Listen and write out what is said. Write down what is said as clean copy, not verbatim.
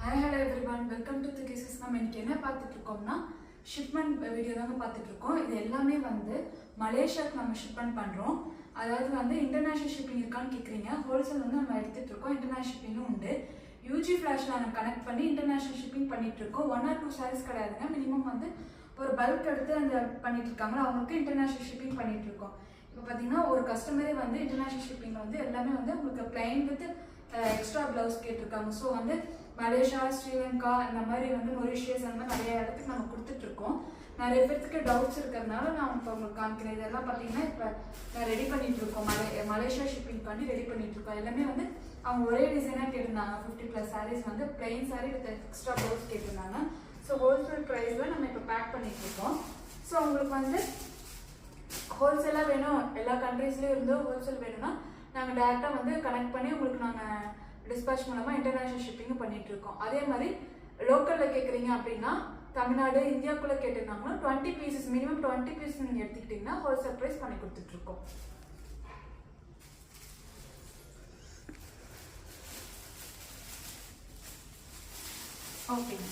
Hi, hello everyone. Welcome to the cases. நம்ம இன்னைக்கு என்ன பார்த்துட்டு இருக்கோம்னா ஷிப்மெண்ட் வீடியோ தாங்க பார்த்துட்டு இருக்கோம். இது எல்லாமே வந்து மலேசியாக்கு நம்ம ஷிப்மெண்ட் பண்றோம். அதாவது வந்து இன்டர்நேஷனல் ஷிப்பிங் இருக்கான்னு கேக்குறீங்க. ஹோல்சேல் வந்து நம்ம எடுத்துட்டு இருக்கோம். இன்டர்நேஷனல் ஷிப்பிங்கும் உண்டு. யூஜி ஃபிளாஷ்ல நம்ம கனெக்ட் பண்ணி இன்டர்நேஷனல் ஷிப்பிங் பண்ணிட்டு இருக்கோம். 1 or 2 சாரீஸ் கிடையாதுங்க. மினிமம் வந்து ஒரு பல்க் எடுத்து அந்த பண்ணிட்டு இருக்காங்க. அவங்களுக்கு இன்டர்நேஷனல் ஷிப்பிங் பண்ணிட்டு இருக்கோம். இப்போ பார்த்தீங்கன்னா ஒரு கஸ்டமரே வந்து இன்டர்நேஷனல் ஷிப்பிங் வந்து எல்லாமே வந்து உங்களுக்கு பிளைன் வித் எக்ஸ்ட்ரா பிளவுஸ் கேட்டிருக்காங்க. ஸோ வந்து மலேசியா, ஸ்ரீலங்கா இந்த மாதிரி வந்து மொரிஷியஸ் அந்த மாதிரி நிறைய இடத்துக்கு நம்ம கொடுத்துட்ருக்கோம். நிறைய பேருக்கு டவுட்ஸ் இருக்கிறதுனால நான் இப்போ உங்களுக்கு காமிக்கிறேன். இதெல்லாம் பார்த்தீங்கன்னா இப்போ நான் ரெடி பண்ணிட்டு இருக்கோம். மலேசியா ஷிப்பிங் பண்ணி ரெடி பண்ணிட்டு இருக்கோம். எல்லாமே வந்து அவங்க ஒரே டிசைனாக கேட்டிருந்தாங்க. 50+ சாரீஸ் வந்து plain sari with extra blouse கேட்டிருந்தாங்க. ஸோ ஹோல்சேல் ப்ரைஸில் நம்ம இப்போ பேக் பண்ணிட்டு இருக்கோம். ஸோ உங்களுக்கு வந்து ஹோல்சேலாக வேணும், எல்லா கண்ட்ரீஸ்லேயும் இருந்து ஹோல்சேல் வேணும்னா நாங்கள் டேரெக்டாக வந்து கனெக்ட் பண்ணி உங்களுக்கு நாங்கள் டிஸ்பேச் மூலமாக இன்டர்நேஷனல் ஷிப்பிங்கும் பண்ணிட்டு இருக்கோம். அதே மாதிரி லோக்கலில் கேட்குறீங்க அப்படின்னா தமிழ்நாடு இந்தியாவுக்குள்ளே கேட்டிருந்தாங்கன்னா 20 பீசஸ் மினிமம் 20 பீஸ் நீங்கள் எடுத்துக்கிட்டிங்கன்னா ஹோல்சேல் ப்ரைஸ் பண்ணி கொடுத்துட்ருக்கோம். ஓகேங்க.